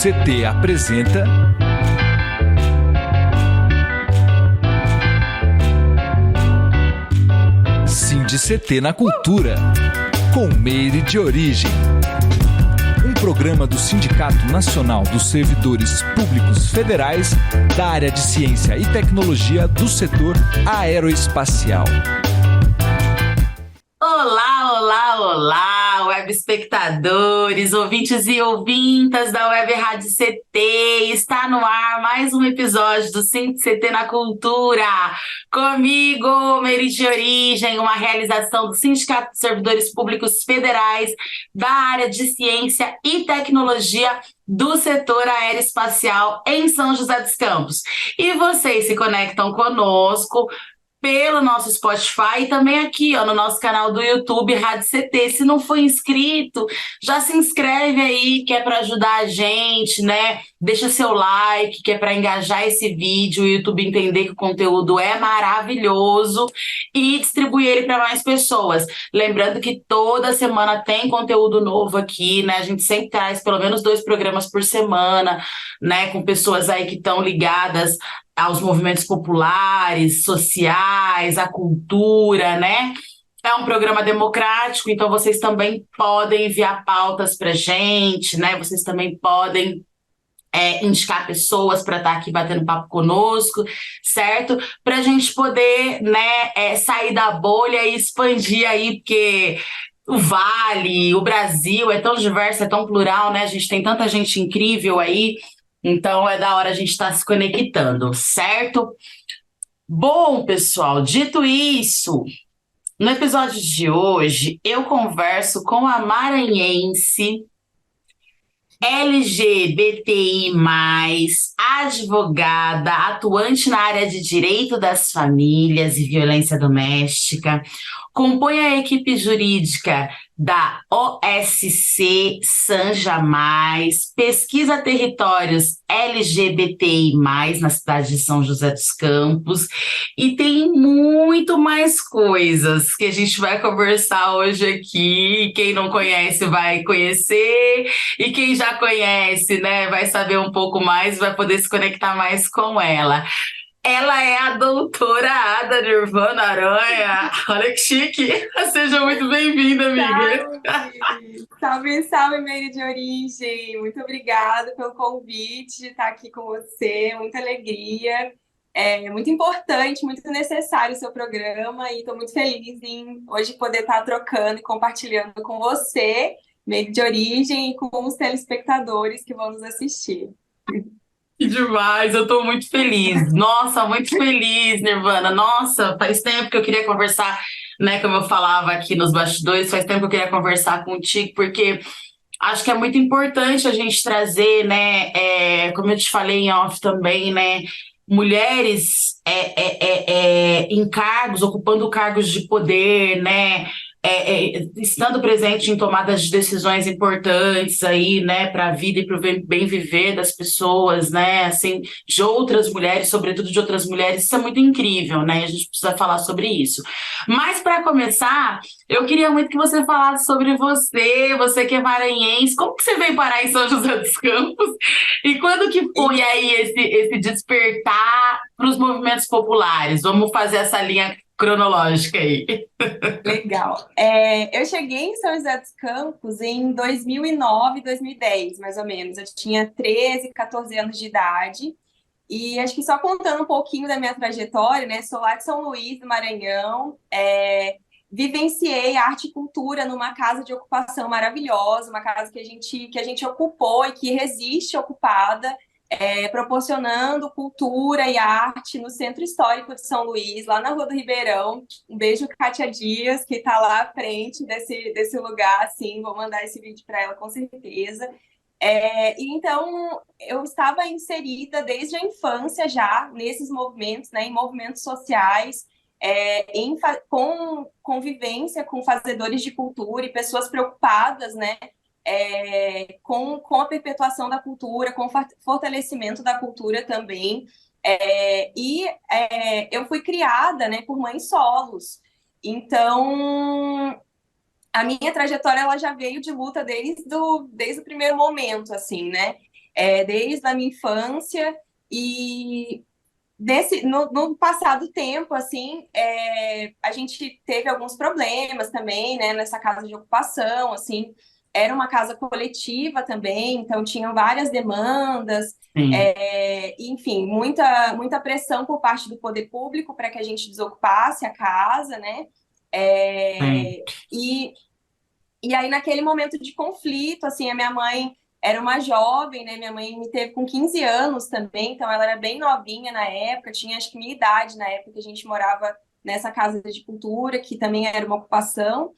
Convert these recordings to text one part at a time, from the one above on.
CT apresenta CT na Cultura, com Meire de Origem. Um programa do Sindicato Nacional dos Servidores Públicos Federais da área de Ciência e Tecnologia do setor aeroespacial. Olá, olá, olá, web espectadores, ouvintes e ouvintas da Web Rádio CT. Está no ar mais um episódio do CT na Cultura. Comigo, Meire de Origem, uma realização do Sindicato dos Servidores Públicos Federais da área de Ciência e Tecnologia do setor aeroespacial em São José dos Campos. E vocês se conectam conosco pelo nosso Spotify e também aqui, no nosso canal do YouTube, Rádio CT. Se não for inscrito, já se inscreve aí, que é para ajudar a gente, né? Deixa seu like, que é para engajar esse vídeo, o YouTube entender que o conteúdo é maravilhoso e distribuir ele para mais pessoas. Lembrando que toda semana tem conteúdo novo aqui, né? A gente sempre traz pelo menos 2 programas por semana, né? Com pessoas aí que estão ligadas aos movimentos populares, sociais, à cultura, né? É um programa democrático, então vocês também podem enviar pautas para a gente, né? Vocês também podem indicar pessoas para estar aqui batendo papo conosco, certo? Para a gente poder, né, sair da bolha e expandir aí, porque o Vale, o Brasil é tão diverso, é tão plural, né? A gente tem tanta gente incrível aí. Então, é da hora a gente estar se conectando, certo? Bom, pessoal, dito isso, no episódio de hoje, eu converso com a maranhense LGBTI+, advogada, atuante na área de direito das famílias e violência doméstica, compõe a equipe jurídica da OSC Sanja Mais, pesquisa territórios LGBTI+, na cidade de São José dos Campos, e tem muito mais coisas que a gente vai conversar hoje aqui. Quem não conhece vai conhecer, e quem já conhece, né, vai saber um pouco mais, vai poder se conectar mais com ela. Ela é a doutora Ada Nirvana Aranha. Olha que chique. Seja muito bem-vinda, amiga. Salve, salve, Meire de Origem. Muito obrigada pelo convite de estar aqui com você. Muita alegria. É muito importante, muito necessário o seu programa e estou muito feliz em hoje poder estar trocando e compartilhando com você, Meire de Origem, e com os telespectadores que vão nos assistir. Que demais, eu tô muito feliz. Nossa, muito feliz, Nirvana. Nossa, faz tempo que eu queria conversar, né? Como eu falava aqui nos bastidores, faz tempo que eu queria conversar contigo, porque acho que é muito importante a gente trazer, né? Como eu te falei em off também, né? Mulheres em cargos, ocupando cargos de poder, né? Estando presente em tomadas de decisões importantes aí, né, para a vida e para o bem viver das pessoas, né, assim, de outras mulheres, sobretudo de outras mulheres. Isso é muito incrível, né, a gente precisa falar sobre isso. Mas, para começar, eu queria muito que você falasse sobre você que é maranhense, como que você veio parar em São José dos Campos, e quando que foi aí esse despertar para os movimentos populares? Vamos fazer essa linha cronológica aí. Legal. Eu cheguei em São José dos Campos em 2009, 2010, mais ou menos. Eu tinha 13, 14 anos de idade. E acho que só contando um pouquinho da minha trajetória, né? Sou lá de São Luís, do Maranhão. Vivenciei arte e cultura numa casa de ocupação maravilhosa, uma casa que a gente ocupou e que resiste ocupada, proporcionando cultura e arte no Centro Histórico de São Luís, lá na Rua do Ribeirão. Um beijo, Kátia Dias, que está lá à frente desse lugar, assim, vou mandar esse vídeo para ela com certeza. E então, eu estava inserida desde a infância já nesses movimentos, né, em movimentos sociais, com convivência com fazedores de cultura e pessoas preocupadas, né, com a perpetuação da cultura, com o fortalecimento da cultura também. Eu fui criada, né, por mães solos. Então, a minha trajetória ela já veio de luta desde o primeiro momento, assim, né? desde a minha infância. E no passado tempo, assim, a gente teve alguns problemas também, né, nessa casa de ocupação, assim, era uma casa coletiva também, então tinham várias demandas, Sim, enfim, muita pressão por parte do poder público para que a gente desocupasse a casa, né, sim. é, e e aí, naquele momento de conflito, assim, a minha mãe era uma jovem, né? Minha mãe me teve com 15 anos também, então ela era bem novinha na época, tinha acho que minha idade na época que a gente morava nessa casa de cultura, que também era uma ocupação,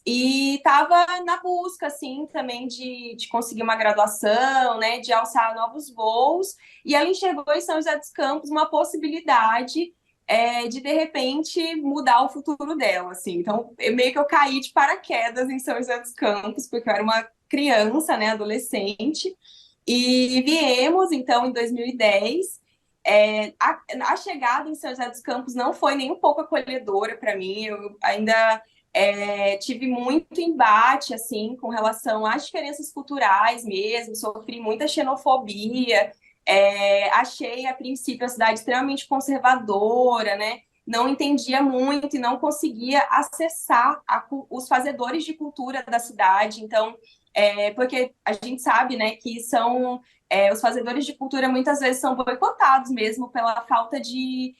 e estava na busca, assim, também de conseguir uma graduação, né? De alçar novos voos, e ela enxergou em São José dos Campos uma possibilidade de repente mudar o futuro dela, assim. Então, meio que eu caí de paraquedas em São José dos Campos, porque eu era uma criança, né, adolescente, e viemos, então, em 2010. A chegada em São José dos Campos não foi nem um pouco acolhedora para mim, eu ainda tive muito embate, assim, com relação às diferenças culturais mesmo, sofri muita xenofobia, achei, a princípio, a cidade extremamente conservadora, né? Não entendia muito e não conseguia acessar os fazedores de cultura da cidade. Então, porque a gente sabe, né, que os fazedores de cultura muitas vezes são boicotados mesmo pela falta de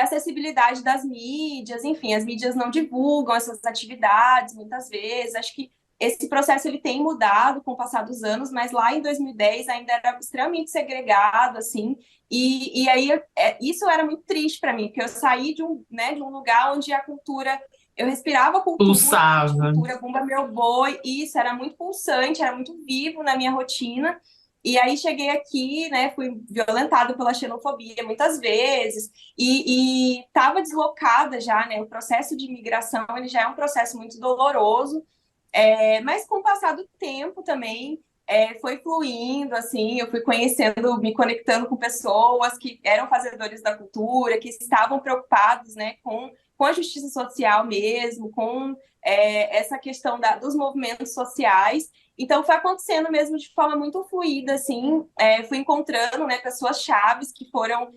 acessibilidade das mídias. Enfim, as mídias não divulgam essas atividades muitas vezes. Acho que esse processo ele tem mudado com o passar dos anos, mas lá em 2010 ainda era extremamente segregado, assim, e aí isso era muito triste para mim, porque eu saí de um lugar onde a cultura, eu respirava Pulsava. cultura Bumba Meu Boi, e isso era muito pulsante, era muito vivo na minha rotina, e aí cheguei aqui, né, fui violentada pela xenofobia muitas vezes, e estava deslocada já, né, o processo de imigração, ele já é um processo muito doloroso, mas com o passar do tempo também foi fluindo, assim, eu fui conhecendo, me conectando com pessoas que eram fazedores da cultura, que estavam preocupados, né, com a justiça social mesmo, com essa questão dos movimentos sociais. Então foi acontecendo mesmo de forma muito fluida, assim, fui encontrando, né, pessoas chaves que foram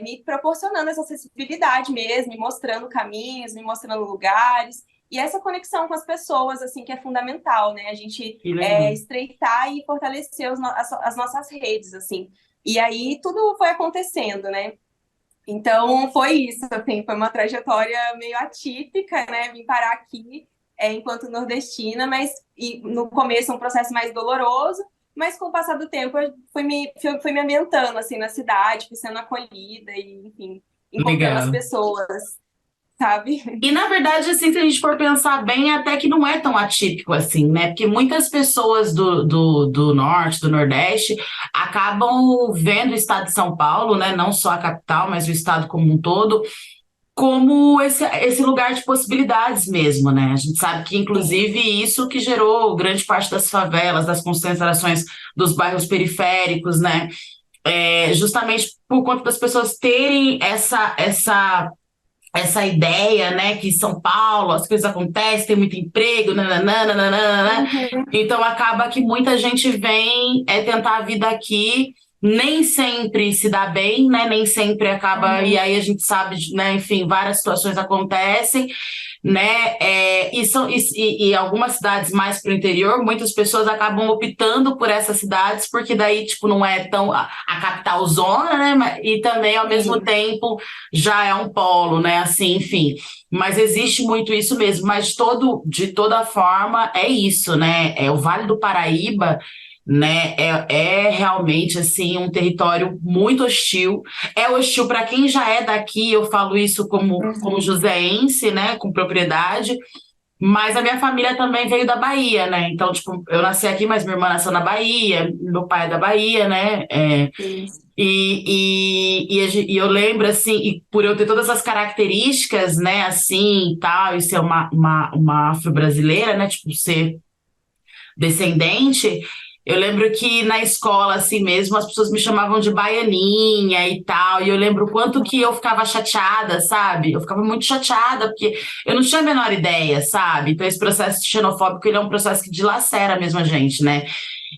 me proporcionando essa acessibilidade mesmo, me mostrando caminhos, me mostrando lugares. E essa conexão com as pessoas, assim, que é fundamental, né? A gente Que legal. estreitar e fortalecer as nossas redes, assim. E aí tudo foi acontecendo, né? Então foi isso, assim, foi uma trajetória meio atípica, né? Vim parar aqui enquanto nordestina, mas no começo um processo mais doloroso, mas com o passar do tempo eu fui me ambientando, assim, na cidade, fui sendo acolhida e, enfim, encontrando as Legal. pessoas, sabe? E, na verdade, assim, se a gente for pensar bem, até que não é tão atípico assim, né? Porque muitas pessoas do norte, do nordeste, acabam vendo o estado de São Paulo, né? Não só a capital, mas o estado como um todo, como esse lugar de possibilidades mesmo, né? A gente sabe que, Sim. inclusive, isso que gerou grande parte das favelas, das concentrações dos bairros periféricos, né? Justamente por conta das pessoas terem essa ideia, né, que São Paulo as coisas acontecem, tem muito emprego, nananana, nananana. Uhum. Então acaba que muita gente vem tentar a vida aqui, nem sempre se dá bem, né, nem sempre acaba, e Uhum. aí a gente sabe, né, enfim, várias situações acontecem, né? E algumas cidades mais para o interior, muitas pessoas acabam optando por essas cidades, porque daí, tipo, não é tão a capital zona, né? E também, ao mesmo Sim. tempo, já é um polo, né? Assim, enfim. Mas existe muito isso mesmo. Mas de toda forma, é isso, né? O Vale do Paraíba, né? É realmente assim um território muito hostil. É hostil para quem já é daqui, eu falo isso como Uhum. joseense, né, com propriedade, mas a minha família também veio da Bahia, né? Então, tipo, eu nasci aqui, mas minha irmã nasceu na Bahia, meu pai é da Bahia, né? Isso. E eu lembro, assim, e por eu ter todas as características, né, assim, e tal, e ser uma afro-brasileira, né, tipo, ser descendente, eu lembro que na escola, assim mesmo, as pessoas me chamavam de baianinha e tal, e eu lembro o quanto que eu ficava chateada, sabe? Eu ficava muito chateada, porque eu não tinha a menor ideia, sabe? Então esse processo xenofóbico, ele é um processo que dilacera mesmo a gente, né?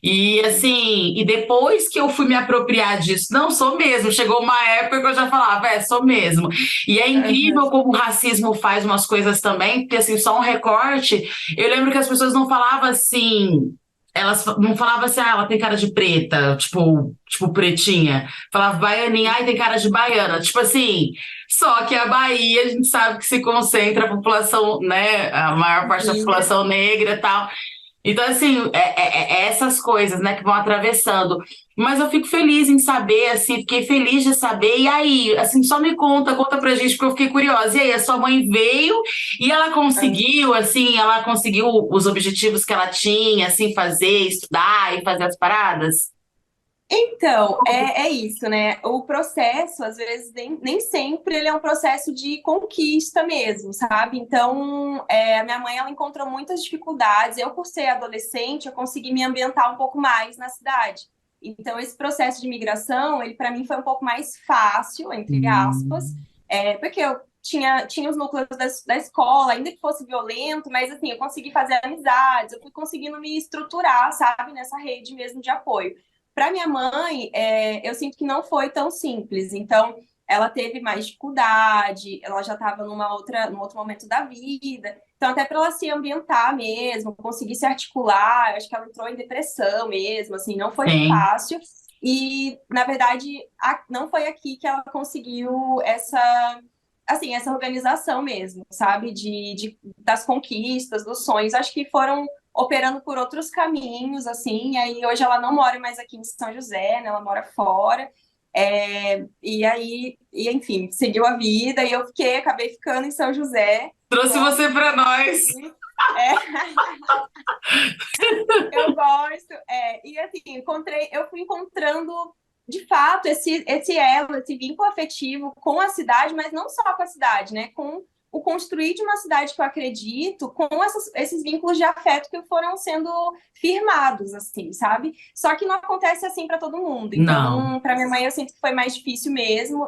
E assim, e depois que eu fui me apropriar disso, não sou mesmo, chegou uma época que eu já falava, sou mesmo. E é incrível Aham. como o racismo faz umas coisas também, porque assim, só um recorte, eu lembro que as pessoas não falavam assim, elas não falavam assim, ela tem cara de preta, tipo pretinha. Falava baianinha, ai, tem cara de baiana. Tipo assim, só que a Bahia, a gente sabe que se concentra a população, né, a maior parte da Sim. população negra e tal. Então, assim, é essas coisas, né, que vão atravessando. Mas eu fico feliz em saber, assim, fiquei feliz de saber. E aí, assim, só me conta pra gente, porque eu fiquei curiosa. E aí, a sua mãe veio e ela conseguiu, assim, ela conseguiu os objetivos que ela tinha, assim, fazer, estudar e fazer as paradas? Então, é isso, né? O processo, às vezes, nem sempre ele é um processo de conquista mesmo, sabe? Então, a minha mãe, ela encontrou muitas dificuldades. Eu, por ser adolescente, eu consegui me ambientar um pouco mais na cidade. Então, esse processo de migração, ele para mim foi um pouco mais fácil, entre aspas, Hum, porque eu tinha os núcleos da escola, ainda que fosse violento, mas assim, eu consegui fazer amizades, eu fui conseguindo me estruturar, sabe, nessa rede mesmo de apoio. Para minha mãe, eu sinto que não foi tão simples. Então, ela teve mais dificuldade, ela já estava num outro momento da vida. Então, até para ela se ambientar mesmo, conseguir se articular, eu acho que ela entrou em depressão mesmo, assim, não foi tem. fácil. E, na verdade, não foi aqui que ela conseguiu assim, essa organização mesmo, sabe? Das conquistas, dos sonhos. Acho que foram operando por outros caminhos, assim, e aí hoje ela não mora mais aqui em São José, né? Ela mora fora. E aí, enfim, seguiu a vida e acabei ficando em São José. Trouxe Gosto você pra nós. daqui. É, eu gosto. E assim, eu fui encontrando de fato esse elo, esse vínculo afetivo com a cidade, mas não só com a cidade, né? Com o construir de uma cidade que eu acredito, com esses vínculos de afeto que foram sendo firmados, assim, sabe? Só que não acontece assim para todo mundo. Não, Então, para minha mãe, eu sinto que foi mais difícil mesmo.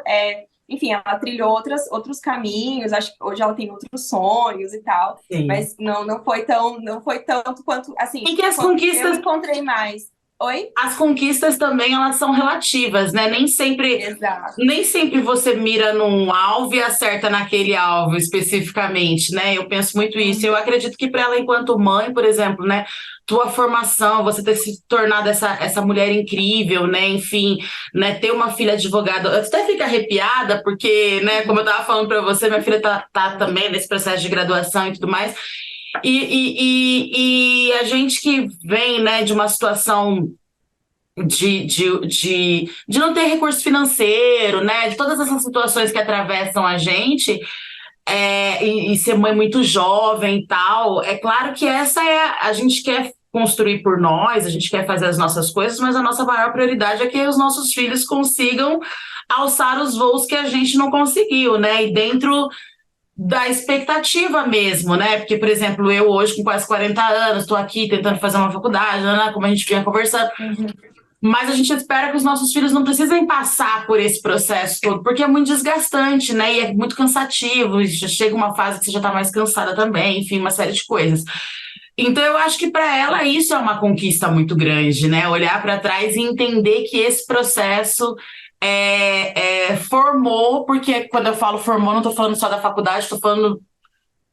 Enfim, ela trilhou outros caminhos, acho que hoje ela tem outros sonhos e tal, sim. mas não foi tanto quanto, assim, E que as quanto eu conquistas encontrei mais. Oi? as conquistas também elas são relativas, né? Exato. Nem sempre você mira num alvo e acerta naquele alvo especificamente, né? Eu penso muito isso. Eu Uhum. acredito que para ela, enquanto mãe, por exemplo, né? Tua formação, você ter se tornado essa mulher incrível, né? Enfim, né? Ter uma filha advogada. Eu até fico arrepiada, porque, né? Como eu estava falando para você, minha filha tá também nesse processo de graduação e tudo mais. E a gente que vem, né, de uma situação de não ter recurso financeiro, né? De todas essas situações que atravessam a gente, e ser mãe muito jovem e tal. É claro que a gente quer construir por nós, a gente quer fazer as nossas coisas, mas a nossa maior prioridade é que os nossos filhos consigam alçar os voos que a gente não conseguiu, né? E dentro da expectativa mesmo, né? Porque, por exemplo, eu hoje com quase 40 anos, estou aqui tentando fazer uma faculdade, né? Como a gente vinha conversando, Uhum. mas a gente espera que os nossos filhos não precisem passar por esse processo todo, porque é muito desgastante, né? E é muito cansativo, e já chega uma fase que você já está mais cansada também, enfim, uma série de coisas. Então, eu acho que para ela isso é uma conquista muito grande, né? Olhar para trás e entender que esse processo formou, porque quando eu falo formou, não estou falando só da faculdade, estou falando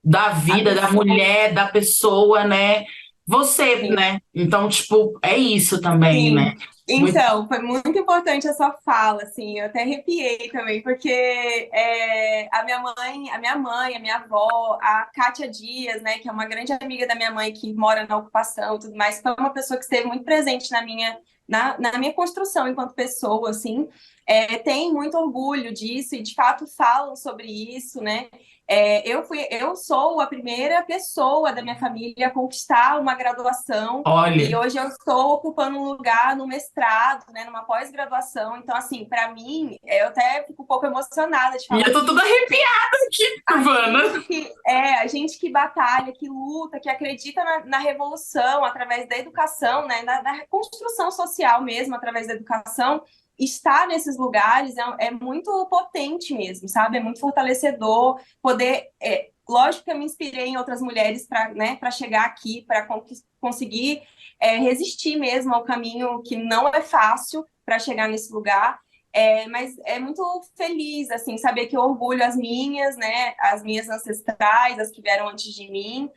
da A vida, da pessoa, mulher, da pessoa, né? Você, sim. né? Então, tipo, é isso também, né? Sim. Então, foi muito importante a sua fala, assim, eu até arrepiei também, porque a minha avó, a Kátia Dias, né, que é uma grande amiga da minha mãe que mora na ocupação e tudo mais, foi uma pessoa que esteve muito presente na minha construção enquanto pessoa, assim, tem muito orgulho disso e de fato falam sobre isso, né? Eu sou a primeira pessoa da minha família a conquistar uma graduação e Olha, hoje eu estou ocupando um lugar no mestrado, né, numa pós-graduação. Então, assim, para mim, eu até fico um pouco emocionada de e falar eu tô toda isso, porque arrepiada aqui, Giovana. a gente que batalha, que luta, que acredita na revolução através da educação, né, da construção social mesmo através da educação, estar nesses lugares é muito potente mesmo, sabe? É muito fortalecedor poder. Lógico que eu me inspirei em outras mulheres para, né, para chegar aqui, para conseguir resistir mesmo ao caminho que não é fácil para chegar nesse lugar. Mas é muito feliz, assim, saber que eu orgulho as minhas, né, as minhas ancestrais, as que vieram antes de mim,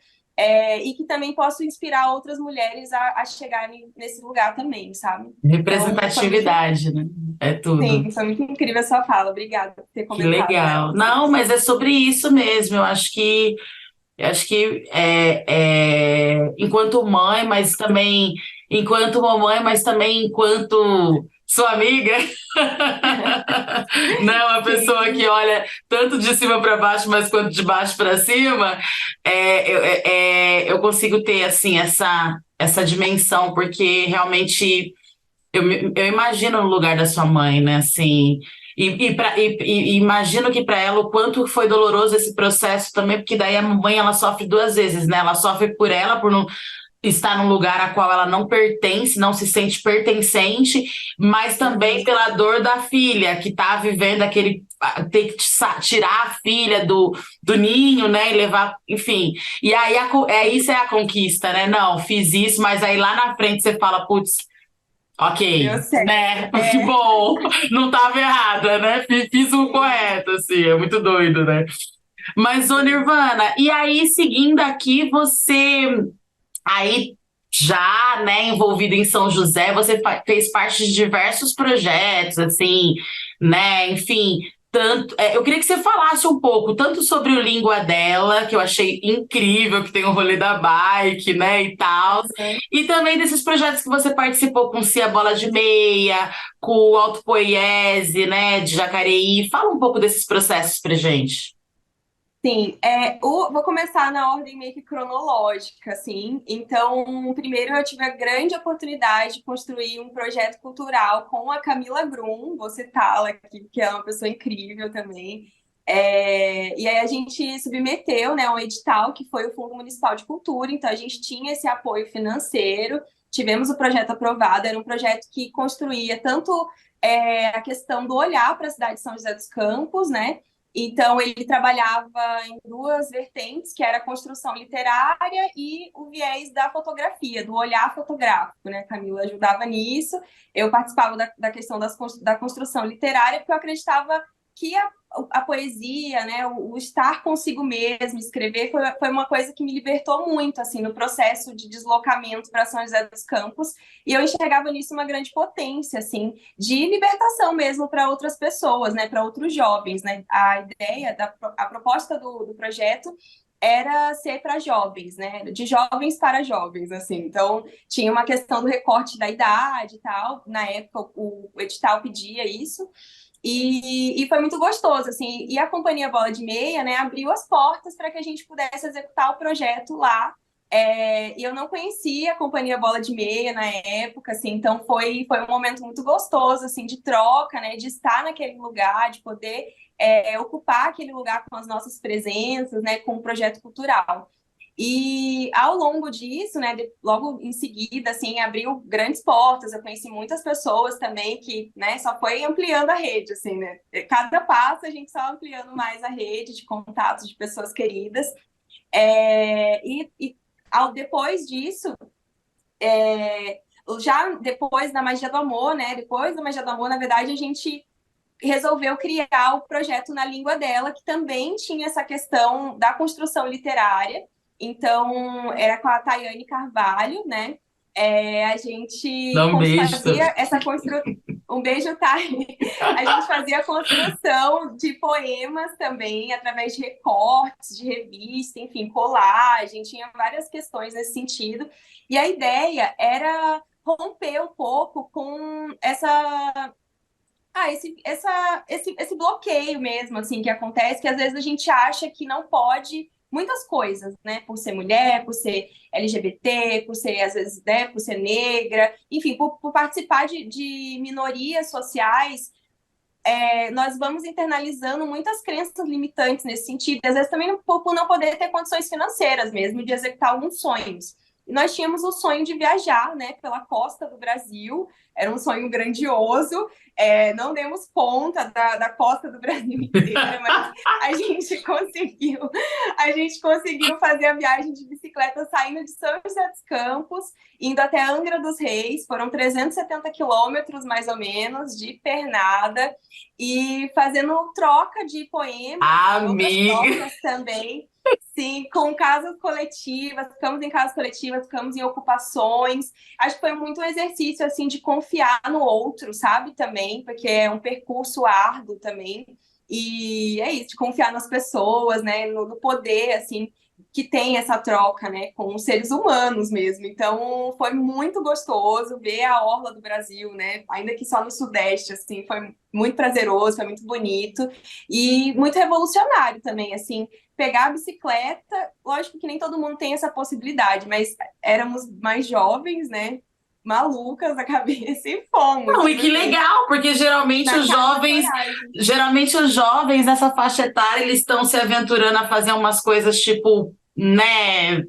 e que também posso inspirar outras mulheres a chegarem nesse lugar também, sabe? Então, Representatividade, né? É tudo. sim, foi muito incrível a sua fala. Obrigada por ter Que comentado ela. legal. Não, mas é sobre isso mesmo. Eu acho que enquanto mãe, mas também enquanto mamãe, mas também enquanto sua amiga, não, uma pessoa que Sim, olha tanto de cima para baixo, mas quanto de baixo para cima, eu consigo ter assim essa dimensão, porque realmente eu imagino no lugar da sua mãe, né? Assim, e imagino que para ela o quanto foi doloroso esse processo também, porque daí a mãe ela sofre duas vezes, né? Ela sofre por ela, por não estar num lugar a qual ela não pertence, não se sente pertencente, mas também pela dor da filha, que está vivendo aquele. Ter que tirar a filha do ninho, né? E levar, enfim. E aí isso é a conquista, né? Não, fiz isso, mas aí lá na frente você fala, putz. deu Ok, certo. né? Que bom, não estava errada, né? Fiz o correto, assim, é muito doido, né? Mas, ô Nirvana, e aí, seguindo aqui, você aí já, né, envolvida em São José, você fez parte de diversos projetos, assim, né? Enfim, eu queria que você falasse um pouco, tanto sobre o Língua dela, que eu achei incrível, que tem o rolê da bike, né, e tal, e também desses projetos que você participou com Cia Bola de Meia, com o Alto Poiese, né, de Jacareí. Fala um pouco desses processos pra gente. Sim, vou começar na ordem meio que cronológica, assim. Então, primeiro eu tive a grande oportunidade de construir um projeto cultural com a Camila Grum, vou citá-la aqui, que é uma pessoa incrível também. E aí a gente submeteu, né, um edital que foi o Fundo Municipal de Cultura, então a gente tinha esse apoio financeiro, tivemos o projeto aprovado, era um projeto que construía tanto a questão do olhar para a cidade de São José dos Campos, né? Então, ele trabalhava em duas vertentes, que era a construção literária e o viés da fotografia, do olhar fotográfico, né? A Camila ajudava nisso. Eu participava da questão da construção literária, porque eu acreditava que a poesia, né, o estar consigo mesmo, escrever, foi uma coisa que me libertou muito, assim, no processo de deslocamento para São José dos Campos, e eu enxergava nisso uma grande potência, assim, de libertação mesmo para outras pessoas, né, para outros jovens, né, a ideia, a proposta do projeto era ser para jovens, né, de jovens para jovens, assim, então tinha uma questão do recorte da idade e tal, na época o edital pedia isso, e foi muito gostoso, assim, e a Companhia Bola de Meia, né, abriu as portas para que a gente pudesse executar o projeto lá. E eu não conhecia a Companhia Bola de Meia na época, assim, então foi um momento muito gostoso, assim, de troca, né, de estar naquele lugar, de poder ocupar aquele lugar com as nossas presenças, né, com o projeto cultural. E ao longo disso, né, logo em seguida, assim, abriu grandes portas. Eu conheci muitas pessoas também que, né, só foi ampliando a rede, assim, né? Cada passo a gente só ampliando mais a rede de contatos de pessoas queridas. Depois disso, já depois da Magia do Amor, né? Depois da Magia do Amor, na verdade, a gente resolveu criar o projeto Na Língua dela, que também tinha essa questão da construção literária. Então, era com a Tayane Carvalho, né? A Dá gente um beijo. fazia essa construção. Um beijo, Thay. A gente fazia a construção de poemas também, através de recortes, de revista, enfim, colagem, tinha várias questões nesse sentido. E a ideia era romper um pouco com esse bloqueio mesmo, assim, que acontece, que às vezes a gente acha que não pode muitas coisas, né? Por ser mulher, por ser LGBT, por ser, às vezes, né, por ser negra, enfim, por participar de minorias sociais, nós vamos internalizando muitas crenças limitantes nesse sentido, e às vezes também por não poder ter condições financeiras mesmo de executar alguns sonhos. E nós tínhamos o sonho de viajar, né, pela costa do Brasil. Era um sonho grandioso. Não demos conta da costa do Brasil inteira, mas a gente conseguiu. A gente conseguiu fazer a viagem de bicicleta saindo de São José dos Campos, indo até Angra dos Reis. Foram 370 quilômetros, mais ou menos, de pernada. E fazendo troca de poemas, outras trocas também. Sim, com casas coletivas, ficamos em casas coletivas, ficamos em ocupações. Acho que foi muito um exercício, assim, de confiar no outro, sabe, também, porque é um percurso árduo também. E é isso, de confiar nas pessoas, né, no poder, assim, que tem essa troca, né, com os seres humanos mesmo. Então, foi muito gostoso ver a orla do Brasil, né, ainda que só no Sudeste, assim, foi muito prazeroso, foi muito bonito e muito revolucionário também, assim, pegar a bicicleta, lógico que nem todo mundo tem essa possibilidade, mas éramos mais jovens, né, malucas da cabeça e fomos. Não, e que legal, porque geralmente os jovens nessa faixa etária, eles estão se aventurando a fazer umas coisas tipo, né,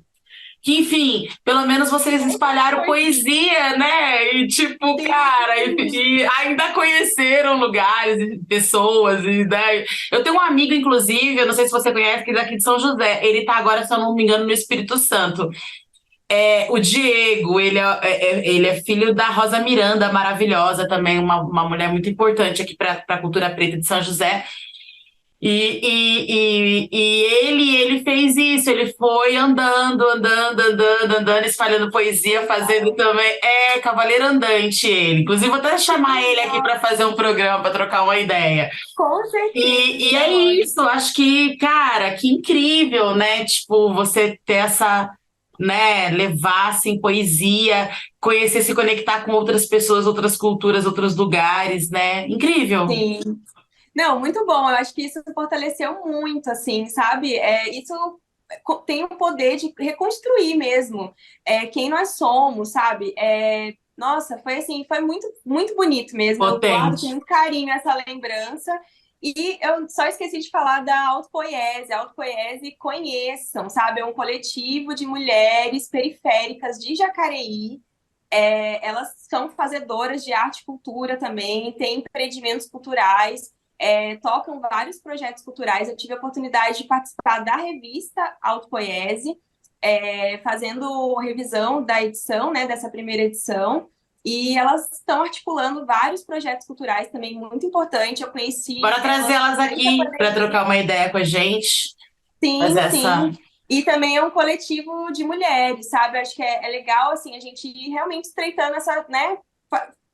que enfim, pelo menos vocês espalharam poesia, né, e tipo, Sim. cara, e ainda conheceram lugares e pessoas, e né, eu tenho um amigo, inclusive, eu não sei se você conhece, que é daqui de São José, ele tá agora, se eu não me engano, no Espírito Santo. O Diego, ele é filho da Rosa Miranda, maravilhosa também, uma mulher muito importante aqui para a cultura preta de São José. E ele fez isso, ele foi andando, espalhando poesia, fazendo também. Cavaleiro Andante, ele. Inclusive, vou até chamar ele aqui para fazer um programa, para trocar uma ideia. Com certeza. E é isso, acho que, cara, que incrível, né? Tipo, você ter essa, né, levar assim poesia, conhecer, se conectar com outras pessoas, outras culturas, outros lugares, né? Incrível. Sim. Não, muito bom. Eu acho que isso fortaleceu muito, assim, sabe? Isso tem o poder de reconstruir mesmo quem nós somos, sabe? Nossa, foi assim, foi muito, muito bonito mesmo. Eu guardo com muito carinho essa lembrança. E eu só esqueci de falar da Autopoiese. A Autopoiese, conheçam, sabe? É um coletivo de mulheres periféricas de Jacareí. Elas são fazedoras de arte e cultura também, têm empreendimentos culturais, tocam vários projetos culturais. Eu tive a oportunidade de participar da revista Autopoiese, fazendo revisão da edição, né, dessa primeira edição. E elas estão articulando vários projetos culturais também, muito importante. Eu conheci... Bora trazer elas aqui para trocar uma ideia com a gente. Sim, sim. E também é um coletivo de mulheres, sabe? Acho que é legal, assim, a gente ir realmente estreitando essa, né?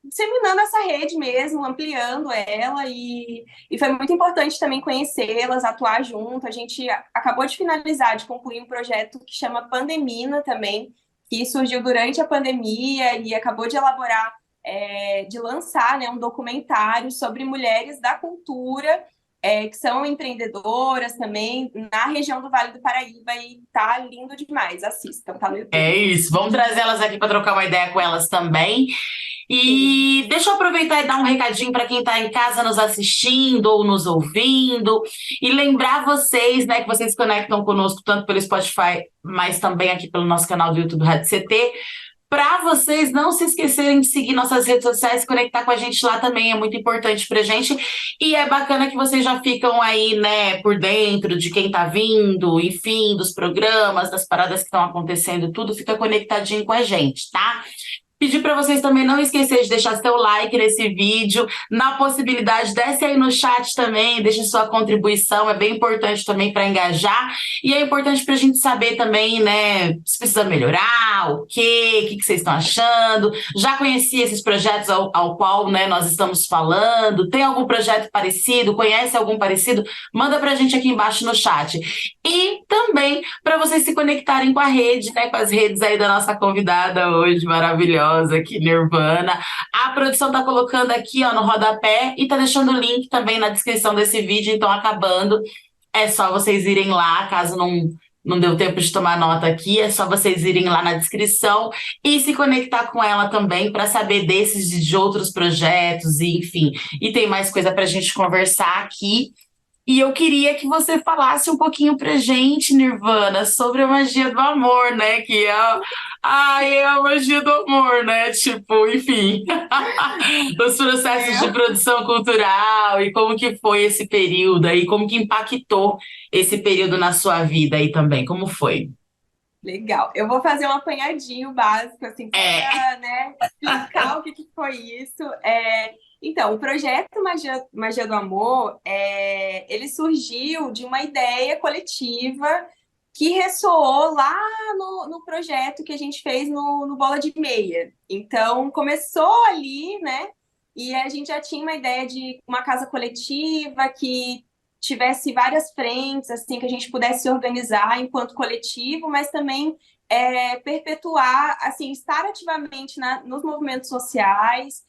Disseminando essa rede mesmo, ampliando ela. E foi muito importante também conhecê-las, atuar junto. A gente acabou de finalizar, de concluir um projeto que chama Pandemina também, que surgiu durante a pandemia e acabou de elaborar, de lançar, né, um documentário sobre mulheres da cultura, que são empreendedoras também, na região do Vale do Paraíba, e tá lindo demais. Assistam, tá no YouTube. É isso, vamos trazer elas aqui para trocar uma ideia com elas também. E deixa eu aproveitar e dar um recadinho para quem está em casa nos assistindo ou nos ouvindo, e lembrar vocês, né, que vocês se conectam conosco tanto pelo Spotify, mas também aqui pelo nosso canal do YouTube Rádio CT, para vocês não se esquecerem de seguir nossas redes sociais, se conectar com a gente lá também, é muito importante pra gente. E é bacana que vocês já ficam aí, né, por dentro de quem tá vindo, enfim, dos programas, das paradas que estão acontecendo, tudo fica conectadinho com a gente, tá? Pedir para vocês também não esquecer de deixar seu like nesse vídeo. Na possibilidade, desce aí no chat também, deixa sua contribuição, é bem importante também para engajar. E é importante para a gente saber também, né, se precisa melhorar, o que vocês estão achando. Já conheci esses projetos ao qual, né, nós estamos falando. Tem algum projeto parecido? Conhece algum parecido? Manda para a gente aqui embaixo no chat. E também para vocês se conectarem com a rede, né, com as redes aí da nossa convidada hoje, maravilhosa. Aqui, Nirvana. A produção tá colocando aqui, ó, no rodapé, e tá deixando o link também na descrição desse vídeo, então acabando, é só vocês irem lá, caso não deu tempo de tomar nota aqui, é só vocês irem lá na descrição e se conectar com ela também para saber desses e de outros projetos, e enfim, e tem mais coisa pra gente conversar aqui. E eu queria que você falasse um pouquinho pra gente, Nirvana, sobre a magia do amor, né? Que é a magia do amor, né? Tipo, enfim, os processos de É, produção cultural e como que foi esse período aí, como que impactou esse período na sua vida aí também, como foi? legal. Eu vou fazer um apanhadinho básico, assim, só É, para, né, explicar o que que foi isso. Então, o projeto Magia do Amor, ele surgiu de uma ideia coletiva que ressoou lá no projeto que a gente fez no Bola de Meia. Então, começou ali, né? E a gente já tinha uma ideia de uma casa coletiva que tivesse várias frentes, assim, que a gente pudesse se organizar enquanto coletivo, mas também perpetuar, assim, estar ativamente nos movimentos sociais,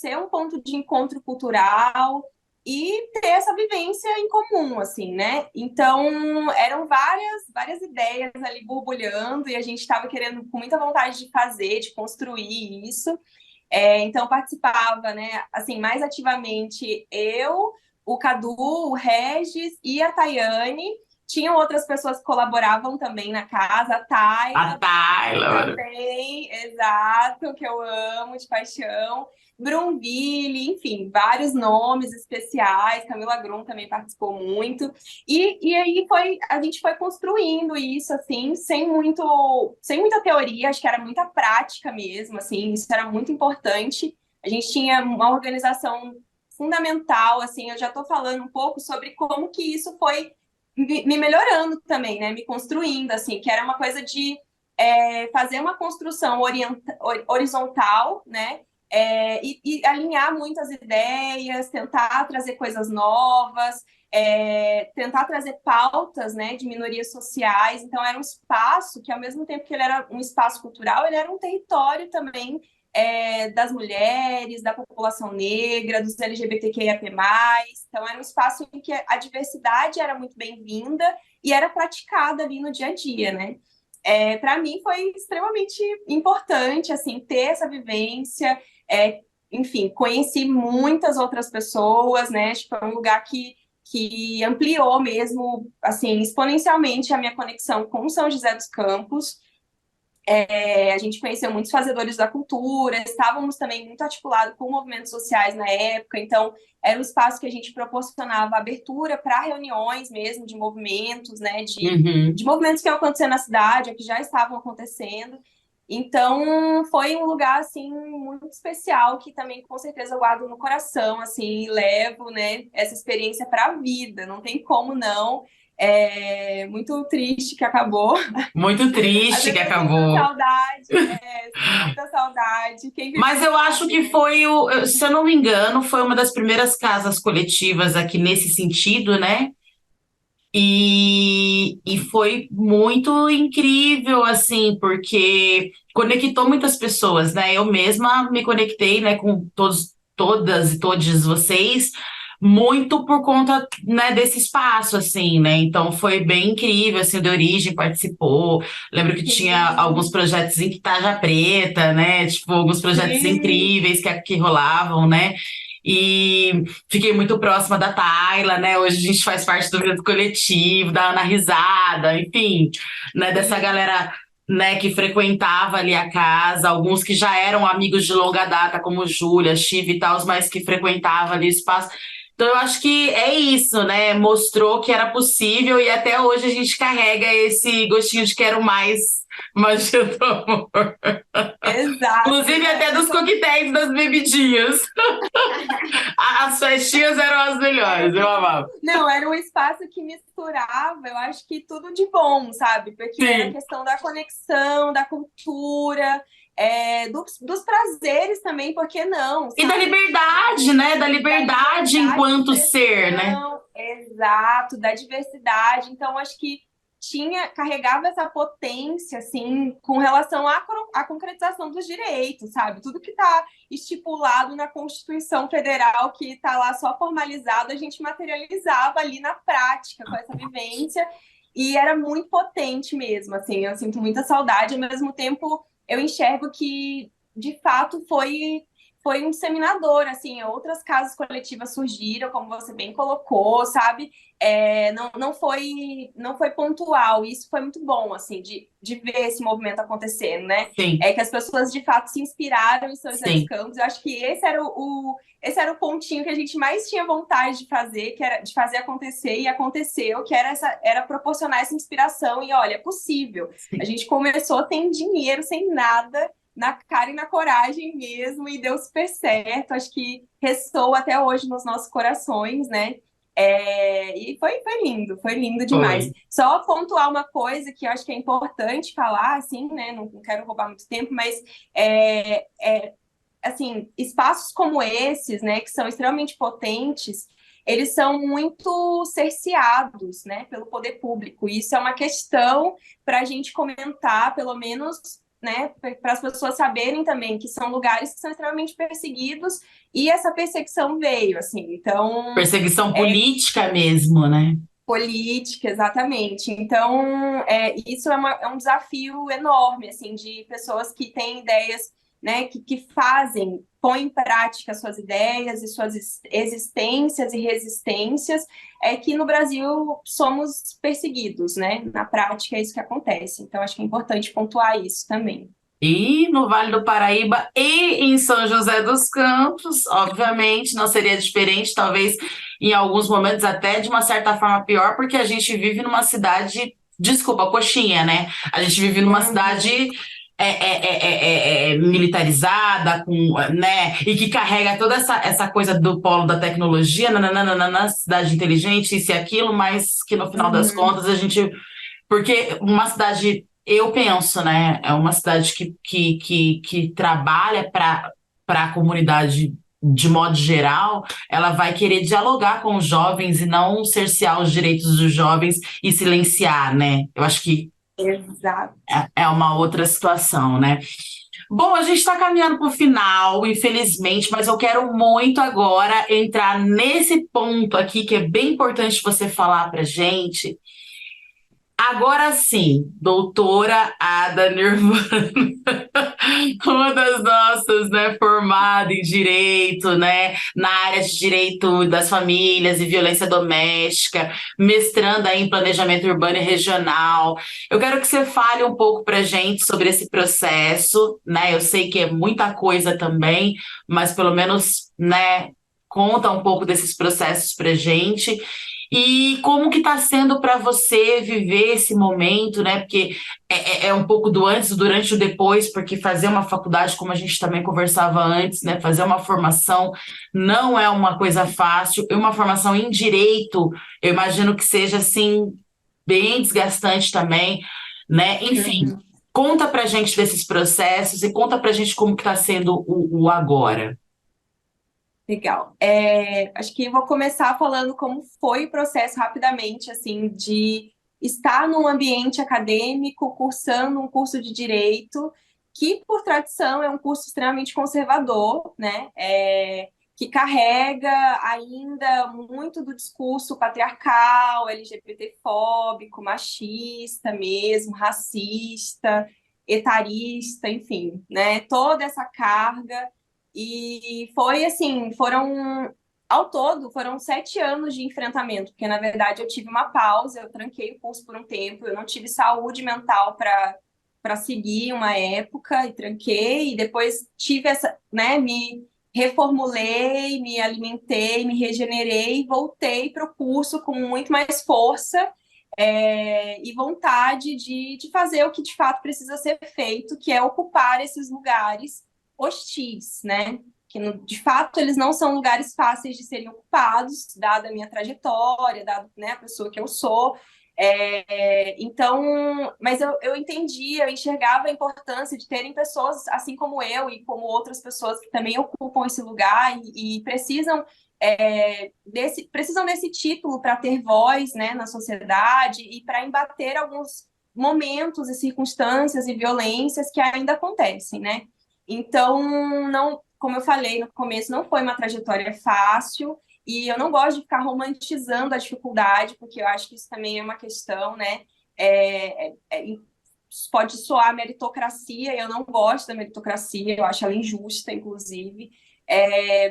ser um ponto de encontro cultural e ter essa vivência em comum, assim, né? Então, eram várias ideias ali borbulhando e a gente estava querendo, com muita vontade de fazer, de construir isso. Então, participava, né, assim, mais ativamente eu, o Cadu, o Regis e a Tayane. Tinham outras pessoas que colaboravam também na casa, a a Tayla Tayla. também, exato, que eu amo de paixão. Brunville, enfim, vários nomes especiais. Camila Grum também participou muito. E aí a gente foi construindo isso, assim, sem muita teoria, acho que era muita prática mesmo, assim, isso era muito importante. A gente tinha uma organização fundamental, assim, eu já estou falando um pouco sobre como que isso foi me melhorando também, né? Me construindo, assim, que era uma coisa de fazer uma construção horizontal, né? E alinhar muitas ideias, tentar trazer coisas novas, tentar trazer pautas, né, de minorias sociais. Então, era um espaço que, ao mesmo tempo que ele era um espaço cultural, ele era um território também das mulheres, da população negra, dos LGBTQIAP+. Então, era um espaço em que a diversidade era muito bem-vinda e era praticada ali no dia a dia, né? Para mim foi extremamente importante assim ter essa vivência. Enfim, conheci muitas outras pessoas, né? Tipo, é um lugar que ampliou mesmo, assim, exponencialmente a minha conexão com São José dos Campos. A gente conheceu muitos fazedores da cultura, estávamos também muito articulados com movimentos sociais na época, então era um espaço que a gente proporcionava abertura para reuniões mesmo de movimentos, né, de Uhum. movimentos que iam acontecer na cidade, ou que já estavam acontecendo. Então foi um lugar assim muito especial que também com certeza eu guardo no coração, assim, e levo, né, essa experiência para a vida, não tem como não. Muito triste que acabou. Muito Às triste que vezes eu sinto acabou. saudade, sinto muita saudade. Quem Mas viveu eu acho sabe, que né? foi se eu não me engano, foi uma das primeiras casas coletivas aqui nesse sentido, né? E foi muito incrível, assim, porque conectou muitas pessoas, né? Eu mesma me conectei, né, com todas e todos vocês, muito por conta, né, desse espaço, assim, né? Então foi bem incrível, assim, o De Origem participou. Lembro que tinha alguns Sim, projetos em Tarja Preta, né? Tipo, alguns projetos sim, incríveis que rolavam, né? E fiquei muito próxima da Tayla, né? Hoje a gente faz parte do evento coletivo, da Ana Risada, enfim, né? Dessa sim. galera, né, que frequentava ali a casa, alguns que já eram amigos de longa data, como Júlia, Chive e tal, mas que frequentavam ali o espaço. Então, eu acho que é isso, né? Mostrou que era possível e até hoje a gente carrega esse gostinho de quero mais magia do amor. Exato, Inclusive né? até dos coquetéis, das bebidinhas. As festinhas eram as Era melhores, eu tudo. amava. Não, era um espaço que misturava, eu acho que tudo de bom, sabe? Porque era a Sim. questão da conexão, da cultura, dos prazeres também, por que não, E da sabe? liberdade, né? Da Da liberdade liberdade de enquanto ser, né? expressão, exato, da diversidade. Então, acho que carregava essa potência, assim, com relação à concretização dos direitos, sabe? Tudo que está estipulado na Constituição Federal, que está lá só formalizado, a gente materializava ali na prática, com essa vivência, e era muito potente mesmo, assim, eu sinto muita saudade, ao mesmo tempo eu enxergo que, de fato, foi um disseminador, assim, outras casas coletivas surgiram, como você bem colocou, sabe? Não foi pontual, isso foi muito bom, assim, de ver esse movimento acontecendo, né? Sim, É que as pessoas, de fato, se inspiraram em São José dos sim. Campos. Eu acho que esse era o pontinho que a gente mais tinha vontade de fazer, que era de fazer acontecer, e aconteceu, que era proporcionar essa inspiração, e olha, é possível. A Sim. gente começou sem dinheiro, sem nada, na cara e na coragem mesmo, e deu super certo. Acho que ressoa até hoje nos nossos corações, né? E foi lindo demais. Foi. Só pontuar uma coisa que eu acho que é importante falar, assim, né? Não quero roubar muito tempo, mas assim, espaços como esses, né, que são extremamente potentes, eles são muito cerceados, né, pelo poder público. Isso é uma questão para a gente comentar, pelo menos, né, para as pessoas saberem também que são lugares que são extremamente perseguidos e essa perseguição veio, assim. Então, Perseguição política mesmo, né? política, exatamente. Então, isso é um desafio enorme, assim, de pessoas que têm ideias, né, que fazem, põem em prática suas ideias e suas existências e resistências, que no Brasil somos perseguidos, né? Na prática é isso que acontece. Então, acho que é importante pontuar isso também. E no Vale do Paraíba e em São José dos Campos, obviamente, não seria diferente, talvez em alguns momentos até de uma certa forma pior, porque a gente vive numa cidade, desculpa, coxinha, né? A gente vive numa cidade militarizada, com, né? E que carrega toda essa coisa do polo da tecnologia, nananana, cidade inteligente, isso e aquilo, mas que no final das Uhum. contas a gente porque uma cidade, eu penso, né? É uma cidade que trabalha para a comunidade de modo geral, ela vai querer dialogar com os jovens e não cercear os direitos dos jovens e silenciar, né? Eu acho que Exato. é uma outra situação, né? Bom, a gente está caminhando para o final, infelizmente, mas eu quero muito agora entrar nesse ponto aqui que é bem importante você falar para gente. Agora sim, doutora Ada Nirvana, uma das nossas, né, formada em direito, né, na área de direito das famílias e violência doméstica, mestranda em planejamento urbano e regional. Eu quero que você fale um pouco para gente sobre esse processo, né? Eu sei que é muita coisa também, mas pelo menos, né, conta um pouco desses processos para gente. E como que está sendo para você viver esse momento, né? Porque é um pouco do antes, do durante e o depois, porque fazer uma faculdade, como a gente também conversava antes, né? Fazer uma formação não é uma coisa fácil. E uma formação em direito, eu imagino que seja assim bem desgastante também, né? Enfim, Uhum. conta pra gente desses processos e conta pra gente como que está sendo o agora. Legal. Acho que vou começar falando como foi o processo rapidamente, assim, de estar num ambiente acadêmico, cursando um curso de direito, que, por tradição, é um curso extremamente conservador, né? Que carrega ainda muito do discurso patriarcal, LGBTfóbico, machista mesmo, racista, etarista, enfim, né? Toda essa carga e foi assim, ao todo, foram 7 anos de enfrentamento, porque na verdade eu tive uma pausa, eu tranquei o curso por um tempo, eu não tive saúde mental para seguir uma época e tranquei, e depois tive essa, né, me reformulei, me alimentei, me regenerei, voltei para o curso com muito mais força e vontade de fazer o que de fato precisa ser feito, que é ocupar esses lugares hostis, né? Que de fato eles não são lugares fáceis de serem ocupados, dada a minha trajetória, dada, né, a pessoa que eu sou. Então, mas eu entendia, eu enxergava a importância de terem pessoas assim como eu e como outras pessoas que também ocupam esse lugar e precisam desse título para ter voz, né, na sociedade e para embater alguns momentos e circunstâncias e violências que ainda acontecem, né? Então, não, como eu falei no começo, não foi uma trajetória fácil e eu não gosto de ficar romantizando a dificuldade, porque eu acho que isso também é uma questão, né? pode soar meritocracia, eu não gosto da meritocracia, eu acho ela injusta, inclusive.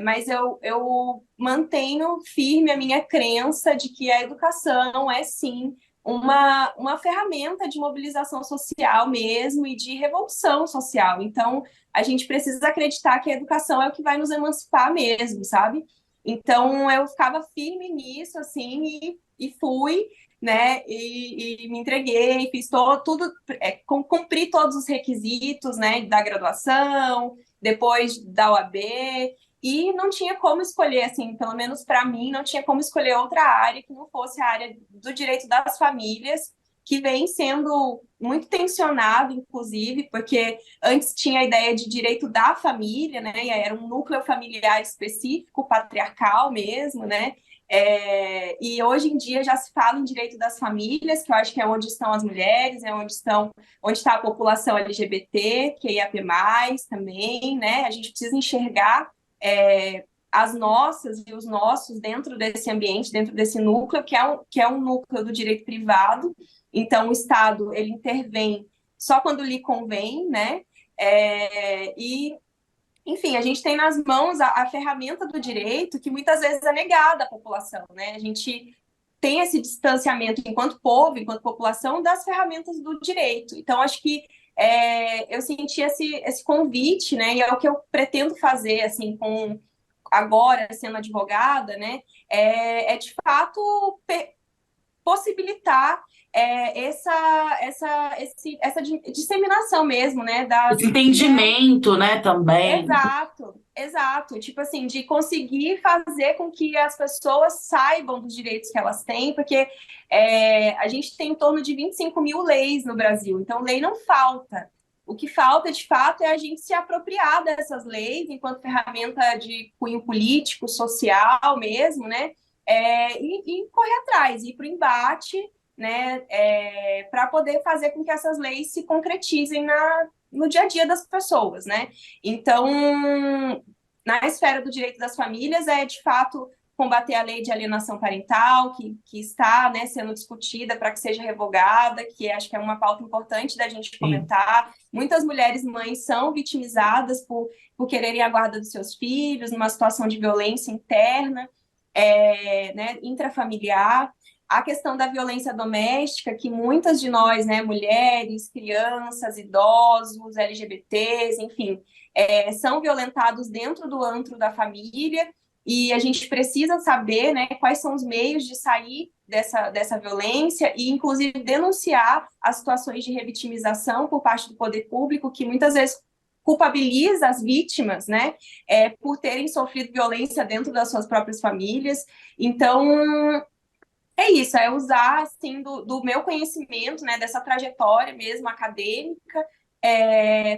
Mas eu mantenho firme a minha crença de que a educação é, sim, uma ferramenta de mobilização social mesmo e de revolução social. Então, a gente precisa acreditar que a educação é o que vai nos emancipar mesmo, sabe? Então, eu ficava firme nisso, assim, e fui, né? E me entreguei, fiz tudo, cumpri todos os requisitos, né? Da graduação, depois da UAB, e não tinha como escolher, assim, pelo menos para mim, não tinha como escolher outra área que não fosse a área do direito das famílias, que vem sendo muito tensionado, inclusive, porque antes tinha a ideia de direito da família, né? E era um núcleo familiar específico, patriarcal mesmo, né? E hoje em dia já se fala em direito das famílias, que eu acho que é onde estão as mulheres, onde está a população LGBT, QIAP+, também, né? A gente precisa enxergar as nossas e os nossos dentro desse ambiente, dentro desse núcleo, que é um núcleo do direito privado. Então, o Estado, ele intervém só quando lhe convém, né? Enfim, a gente tem nas mãos a ferramenta do direito que muitas vezes é negada à população, né? A gente tem esse distanciamento enquanto povo, enquanto população, das ferramentas do direito. Então, acho que eu senti esse convite, né? E é o que eu pretendo fazer, assim, agora sendo advogada, né? De fato possibilitar essa disseminação mesmo, né? Esse entendimento, né, também. Exato. Tipo assim, de conseguir fazer com que as pessoas saibam dos direitos que elas têm, porque a gente tem em torno de 25 mil leis no Brasil, então lei não falta. O que falta, de fato, é a gente se apropriar dessas leis enquanto ferramenta de cunho político, social mesmo, né? E correr atrás, ir para o embate, né? Para poder fazer com que essas leis se concretizem no dia a dia das pessoas, né? Então, na esfera do direito das famílias, de fato, combater a lei de alienação parental, que está, né, sendo discutida para que seja revogada, que acho que é uma pauta importante da gente comentar. Muitas mulheres mães são vitimizadas por quererem a guarda dos seus filhos, numa situação de violência interna, né, intrafamiliar. A questão da violência doméstica, que muitas de nós, né, mulheres, crianças, idosos, LGBTs, enfim, são violentados dentro do antro da família, e a gente precisa saber, né, quais são os meios de sair dessa violência e, inclusive, denunciar as situações de revitimização por parte do poder público, que muitas vezes culpabiliza as vítimas, né, por terem sofrido violência dentro das suas próprias famílias. Então, é isso, usar, assim, do meu conhecimento, né, dessa trajetória mesmo acadêmica,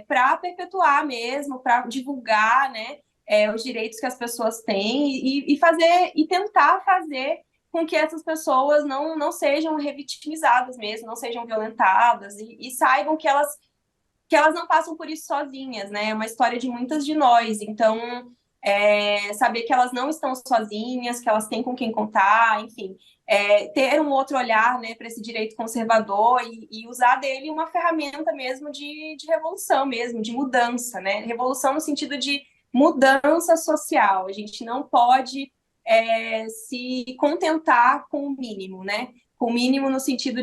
para perpetuar mesmo, para divulgar, né, os direitos que as pessoas têm e tentar fazer com que essas pessoas não sejam revitimizadas mesmo, não sejam violentadas e saibam que elas não passam por isso sozinhas, né? É uma história de muitas de nós. Então, saber que elas não estão sozinhas, que elas têm com quem contar, enfim, ter um outro olhar, né, para esse direito conservador e usar dele uma ferramenta mesmo de revolução mesmo, de mudança, né? Revolução no sentido de mudança social. A gente não pode se contentar com o mínimo, né? Com o mínimo no sentido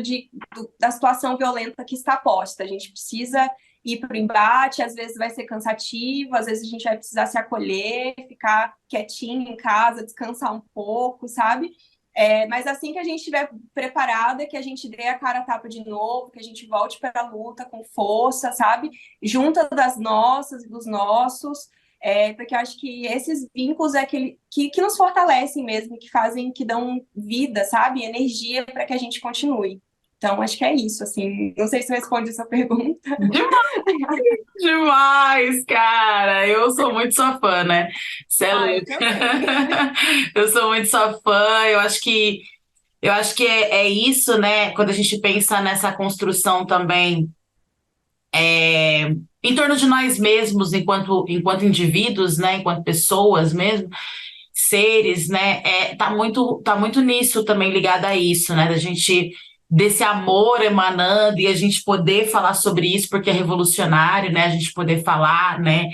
da situação violenta que está posta. A gente precisa ir para o embate, às vezes vai ser cansativo, às vezes a gente vai precisar se acolher, ficar quietinho em casa, descansar um pouco, sabe? Mas assim que a gente estiver preparada, que a gente dê a cara a tapa de novo, que a gente volte para a luta com força, sabe? Junta das nossas e dos nossos, porque eu acho que esses vínculos que nos fortalecem mesmo, que dão vida, sabe? Energia para que a gente continue. Então, acho que é isso, assim. Não sei se eu respondi essa pergunta. Demais, cara. Eu sou muito sua fã, né? Você é louca. Eu sou muito sua fã. Eu acho que é isso, né? Quando a gente pensa nessa construção também em torno de nós mesmos, enquanto indivíduos, né? Enquanto pessoas mesmo, seres, né? Tá muito nisso também ligado a isso, né? Da gente desse amor emanando e a gente poder falar sobre isso, porque é revolucionário, né? A gente poder falar, né?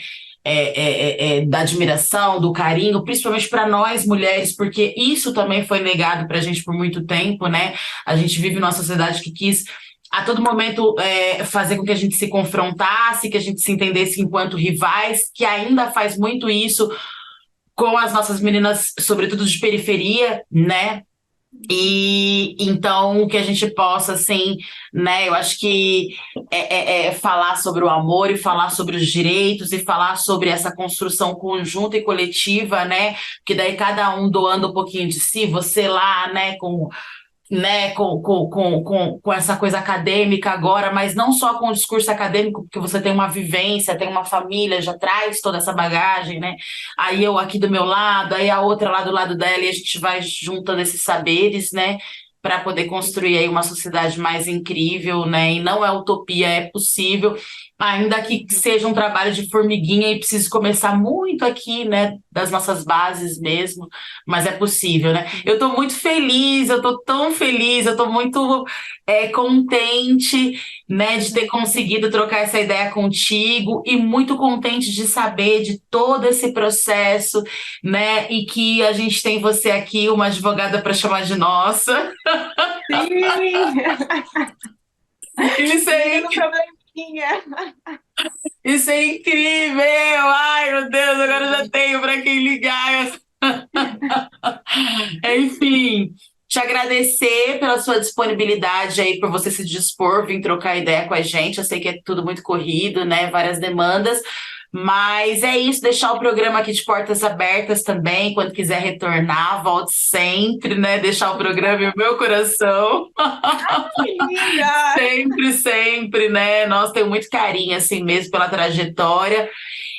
Da admiração, do carinho, principalmente para nós mulheres, porque isso também foi negado para a gente por muito tempo, né? A gente vive numa sociedade que quis a todo momento fazer com que a gente se confrontasse, que a gente se entendesse enquanto rivais, que ainda faz muito isso com as nossas meninas, sobretudo de periferia, né? E então que a gente possa, assim, né? Eu acho que falar sobre o amor e falar sobre os direitos e falar sobre essa construção conjunta e coletiva, né? Que daí cada um doando um pouquinho de si, você lá, com essa coisa acadêmica agora, mas não só com o discurso acadêmico, porque você tem uma vivência, tem uma família, já traz toda essa bagagem, né? Aí eu aqui do meu lado, aí a outra lá do lado dela, e a gente vai juntando esses saberes, né? Para poder construir aí uma sociedade mais incrível, né? E não é utopia, é possível, ainda que seja um trabalho de formiguinha e precise começar muito aqui, né? Das nossas bases mesmo, mas é possível, né? Eu estou muito feliz, eu estou tão feliz, eu estou muito contente, né? De ter conseguido trocar essa ideia contigo e muito contente de saber de todo esse processo, né? E que a gente tem você aqui, uma advogada para chamar de nossa. Sim! Isso é Isso é incrível! Ai, meu Deus, agora eu já tenho para quem ligar. Enfim, te agradecer pela sua disponibilidade aí, por você se dispor, vir trocar ideia com a gente. Eu sei que é tudo muito corrido, né? Várias demandas. Mas é isso, deixar o programa aqui de portas abertas também. Quando quiser retornar, volte sempre, né? Deixar o programa em meu coração. Sempre, sempre, né? Nossa, tenho muito carinho, assim mesmo, pela trajetória.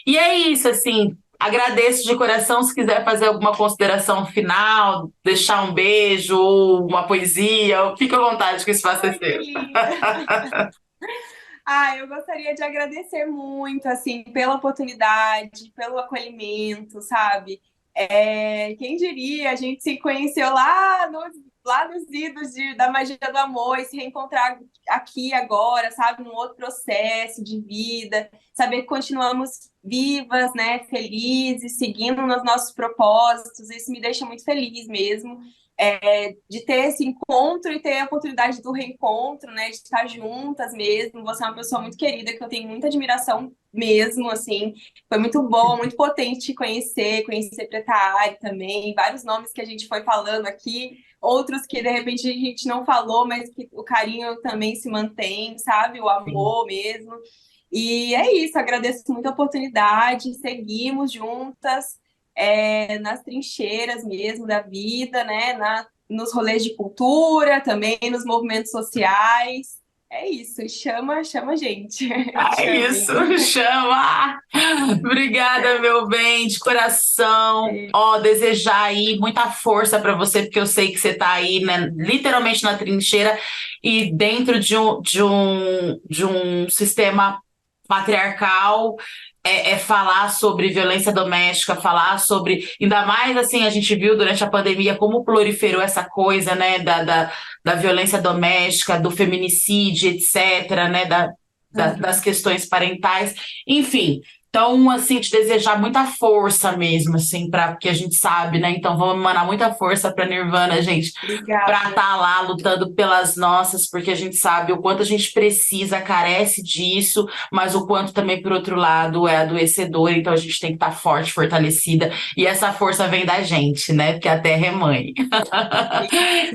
E é isso, assim, agradeço de coração. Se quiser fazer alguma consideração final, deixar um beijo ou uma poesia, fique à vontade que esse espaço é seu. Eu gostaria de agradecer muito, assim, pela oportunidade, pelo acolhimento, sabe? Quem diria, a gente se conheceu lá nos idos da magia do amor e se reencontrar aqui agora, sabe? Num outro processo de vida, saber que continuamos vivas, né? Felizes, seguindo nos nossos propósitos. Isso me deixa muito feliz mesmo. De ter esse encontro e ter a oportunidade do reencontro, né, de estar juntas mesmo. Você é uma pessoa muito querida, que eu tenho muita admiração mesmo, assim. Foi muito bom, muito potente te conhecer Preta Ari também, vários nomes que a gente foi falando aqui, outros que de repente a gente não falou, mas que o carinho também se mantém, sabe? O amor mesmo. E é isso, agradeço muito a oportunidade, seguimos juntas, nas trincheiras mesmo da vida, né? Nos rolês de cultura, também nos movimentos sociais. É isso, chama a gente. Chama! Obrigada, meu bem, de coração. Desejar aí muita força para você, porque eu sei que você está aí, né, literalmente na trincheira e dentro de um sistema patriarcal. Falar sobre violência doméstica, falar sobre, ainda mais assim, a gente viu durante a pandemia como proliferou essa coisa, né, da violência doméstica, do feminicídio, etc., né, das questões parentais, enfim. Então, assim, te desejar muita força mesmo, assim, porque a gente sabe, né? Então, vamos emanar muita força para Nirvana, gente. Para estar lá lutando pelas nossas, porque a gente sabe o quanto a gente precisa, carece disso, mas o quanto também, por outro lado, é adoecedor. Então, a gente tem que estar forte, fortalecida. E essa força vem da gente, né? Porque a terra é mãe.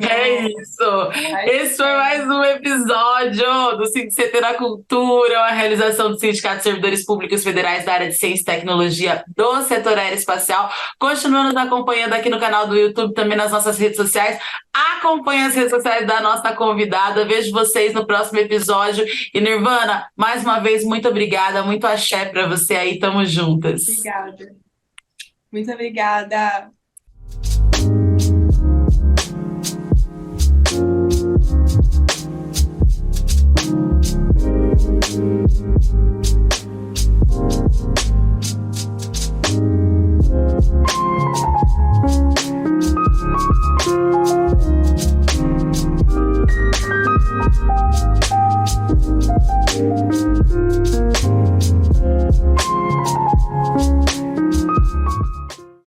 É isso. Esse foi mais um episódio do CT na Cultura, uma realização do Sindicato de Servidores Públicos Federais da área de Ciência e Tecnologia do setor aeroespacial. Continua nos acompanhando aqui no canal do YouTube, também nas nossas redes sociais. Acompanhe as redes sociais da nossa convidada. Vejo vocês no próximo episódio. E Nirvana, mais uma vez, muito obrigada. Muito axé pra você aí. Tamo juntas. Obrigada. Muito obrigada.